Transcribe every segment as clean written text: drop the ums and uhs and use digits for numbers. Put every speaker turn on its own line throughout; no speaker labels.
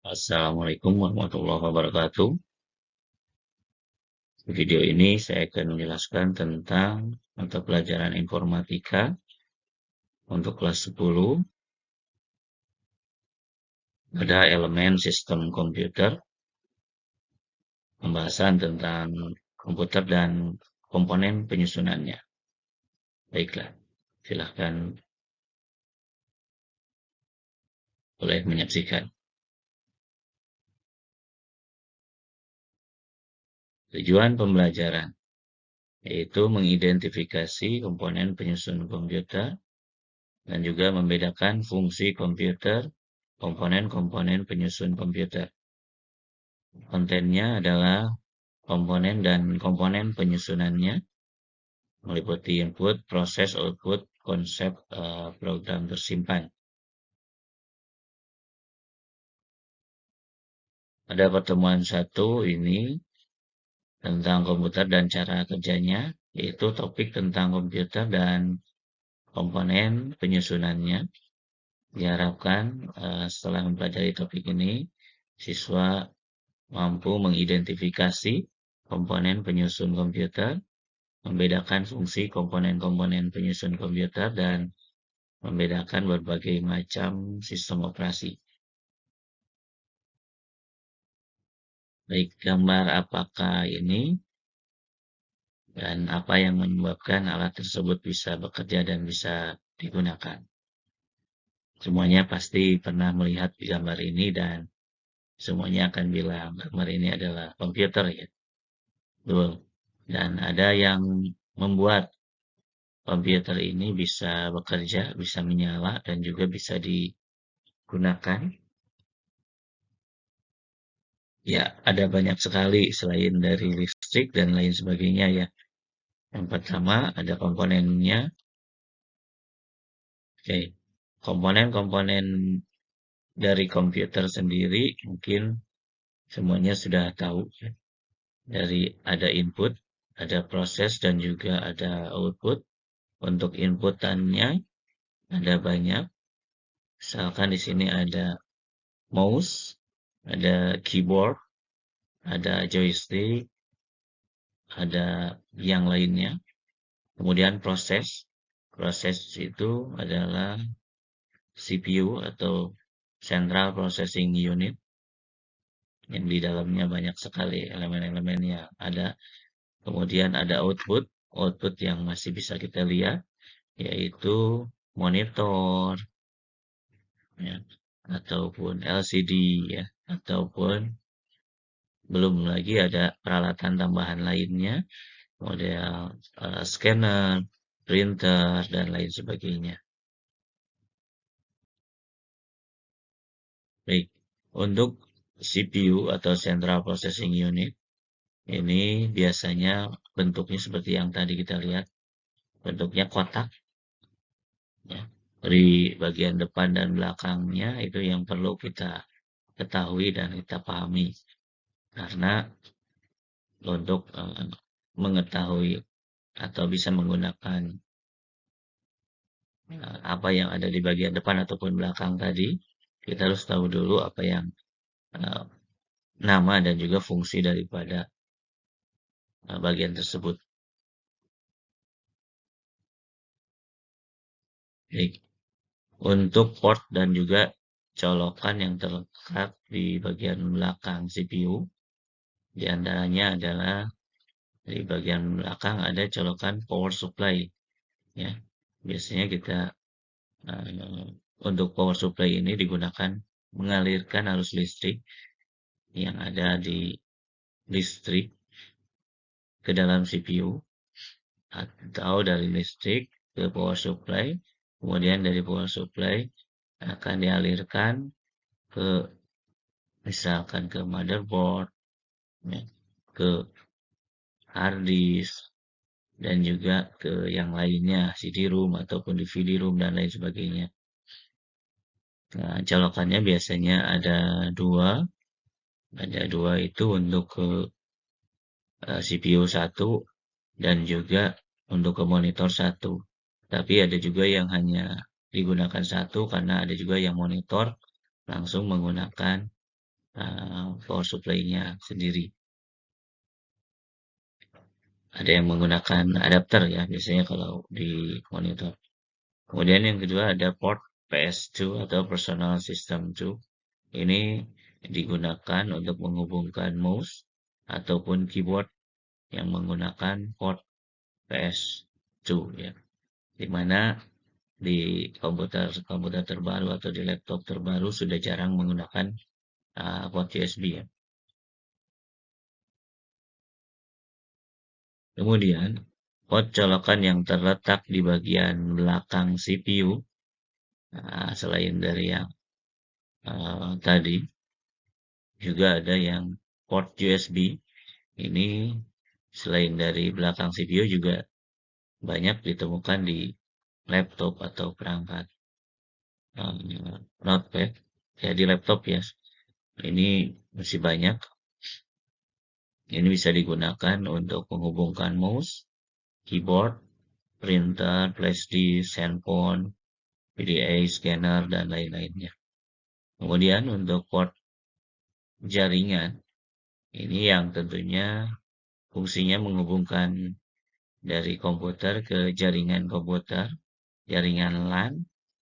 Assalamualaikum warahmatullahi wabarakatuh. Di video ini saya akan menjelaskan tentang mata pelajaran informatika untuk kelas 10. Ada elemen sistem komputer, pembahasan tentang komputer dan komponen penyusunannya. Baiklah, silahkan boleh menyaksikan. Tujuan pembelajaran yaitu mengidentifikasi komponen penyusun komputer dan juga membedakan fungsi komputer, komponen-komponen penyusun komputer. Kontennya adalah komponen dan komponen penyusunannya, meliputi input, proses, output, konsep program tersimpan. Pada pertemuan 1 ini tentang komputer dan cara kerjanya, yaitu topik tentang komputer dan komponen penyusunannya. Diharapkan setelah mempelajari topik ini, siswa mampu mengidentifikasi komponen penyusun komputer, membedakan fungsi komponen-komponen penyusun komputer, dan membedakan berbagai macam sistem operasi. Baik, gambar apakah ini dan apa yang menyebabkan alat tersebut bisa bekerja dan bisa digunakan. Semuanya pasti pernah melihat gambar ini dan semuanya akan bilang gambar ini adalah komputer ya. Betul. Dan ada yang membuat komputer ini bisa bekerja, bisa menyala, dan juga bisa digunakan. Ya, ada banyak sekali selain dari listrik dan lain sebagainya ya. Yang pertama ada komponennya. Oke, komponen-komponen dari komputer sendiri mungkin semuanya sudah tahu ya. Dari ada input, ada proses, dan juga ada output. Untuk inputannya ada banyak. Misalkan di sini ada mouse, ada keyboard, ada joystick, ada yang lainnya. Kemudian proses. Proses itu adalah CPU atau Central Processing Unit yang di dalamnya banyak sekali elemen-elemen yang ada. Kemudian ada output, output yang masih bisa kita lihat yaitu monitor ya, ataupun LCD ya, ataupun belum lagi ada peralatan tambahan lainnya, model scanner, printer, dan lain sebagainya. Baik, untuk CPU atau Central Processing Unit ini biasanya bentuknya seperti yang tadi kita lihat, bentuknya kotak ya. Di bagian depan dan belakangnya itu yang perlu kita ketahui dan kita pahami. Karena untuk mengetahui atau bisa menggunakan apa yang ada di bagian depan ataupun belakang tadi, kita harus tahu dulu apa yang uh, nama dan juga fungsi daripada bagian tersebut. Baik. Untuk port dan juga colokan yang terletak di bagian belakang CPU, di antaranya adalah di bagian belakang ada colokan power supply. Ya, biasanya kita untuk power supply ini digunakan mengalirkan arus listrik yang ada di listrik ke dalam CPU atau dari listrik ke power supply, kemudian dari power supply akan dialirkan ke misalkan ke motherboard, ya, ke hard disk, dan juga ke yang lainnya, CD-ROM ataupun DVD-ROM dan lain sebagainya. Nah, colokannya biasanya ada dua itu untuk ke CPU 1 dan juga untuk ke monitor 1. Tapi ada juga yang hanya digunakan satu karena ada juga yang monitor langsung menggunakan power supply-nya sendiri. Ada yang menggunakan adapter ya, biasanya kalau di monitor. Kemudian yang kedua ada port PS2 atau Personal System 2. Ini digunakan untuk menghubungkan mouse ataupun keyboard yang menggunakan port PS2 ya. Di mana di komputer terbaru atau di laptop terbaru sudah jarang menggunakan port USB ya. Kemudian port colokan yang terletak di bagian belakang CPU, selain dari yang tadi, juga ada yang port USB. Ini selain dari belakang CPU juga banyak ditemukan di laptop atau perangkat notepad ya, di laptop ya. Ini masih banyak. Ini bisa digunakan untuk menghubungkan mouse, keyboard, printer, flash disk, handphone, PDA, scanner, dan lain-lainnya. Kemudian untuk port jaringan, ini yang tentunya fungsinya menghubungkan dari komputer ke jaringan komputer, jaringan LAN,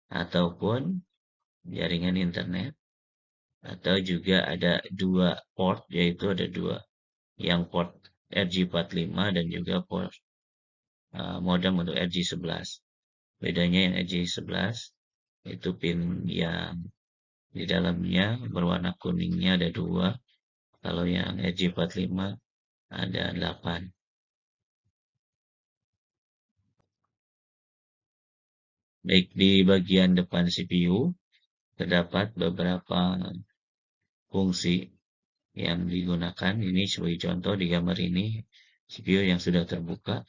ataupun jaringan internet. Atau juga ada dua port, yaitu ada dua, yang port RJ45 dan juga port modem untuk RJ11. Bedanya yang RJ11 itu pin yang di dalamnya berwarna kuningnya ada 2, kalau yang RJ45 ada 8. Baik, di bagian depan CPU terdapat beberapa fungsi yang digunakan. Ini sebagai contoh di gambar ini CPU yang sudah terbuka,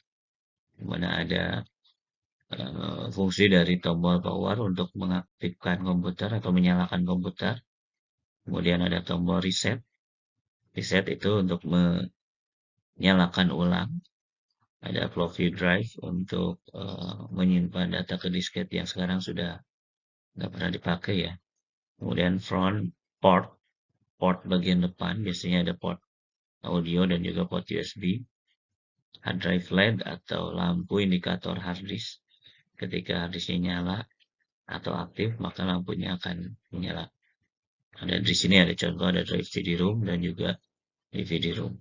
di mana ada fungsi dari tombol power untuk mengaktifkan komputer atau menyalakan komputer. Kemudian ada tombol reset. Reset itu untuk menyalakan ulang. Ada floppy drive untuk menyimpan data ke disket yang sekarang sudah nggak pernah dipakai ya. Kemudian front port, port bagian depan biasanya ada port audio dan juga port USB. Hard drive LED atau lampu indikator hard disk. Ketika hard disknya nyala atau aktif, maka lampunya akan menyala. Ada di sini ada contoh, ada drive CD-ROM dan juga DVD-ROM.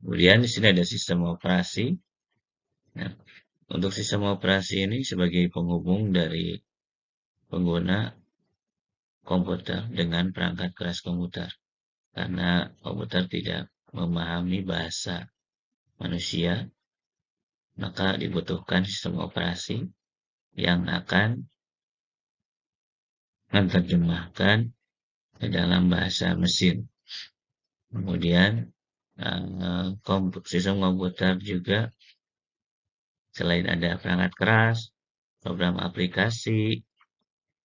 Kemudian di sini ada sistem operasi. Nah, untuk sistem operasi ini sebagai penghubung dari pengguna komputer dengan perangkat keras komputer. Karena komputer tidak memahami bahasa manusia, maka dibutuhkan sistem operasi yang akan menerjemahkan ke dalam bahasa mesin. Kemudian sistem komputer juga selain ada perangkat keras, program aplikasi,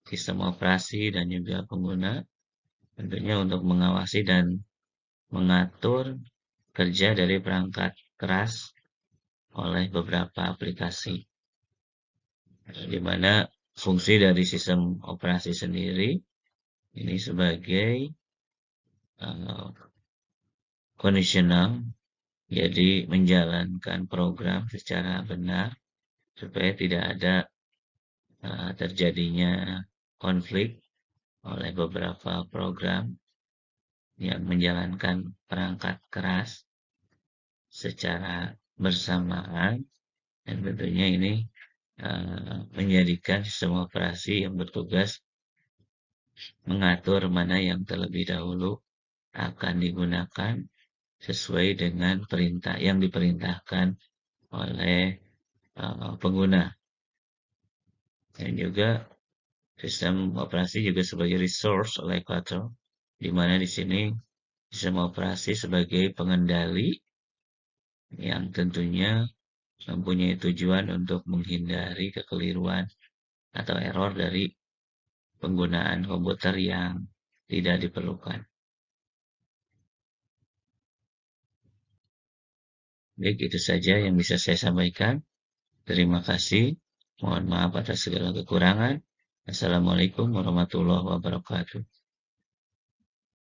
sistem operasi, dan juga pengguna, tentunya untuk mengawasi dan mengatur kerja dari perangkat keras oleh beberapa aplikasi, di mana fungsi dari sistem operasi sendiri ini sebagai kondisional, jadi menjalankan program secara benar supaya tidak ada terjadinya konflik oleh beberapa program yang menjalankan perangkat keras secara bersamaan, dan tentunya ini menjadikan sistem operasi yang bertugas mengatur mana yang terlebih dahulu akan digunakan sesuai dengan perintah yang diperintahkan oleh pengguna. Dan juga sistem operasi juga sebagai resource allocator, di mana di sini sistem operasi sebagai pengendali yang tentunya mempunyai tujuan untuk menghindari kekeliruan atau error dari penggunaan komputer yang tidak diperlukan. Baik, itu saja yang bisa saya sampaikan. Terima kasih. Mohon maaf atas segala kekurangan. Assalamualaikum warahmatullahi wabarakatuh.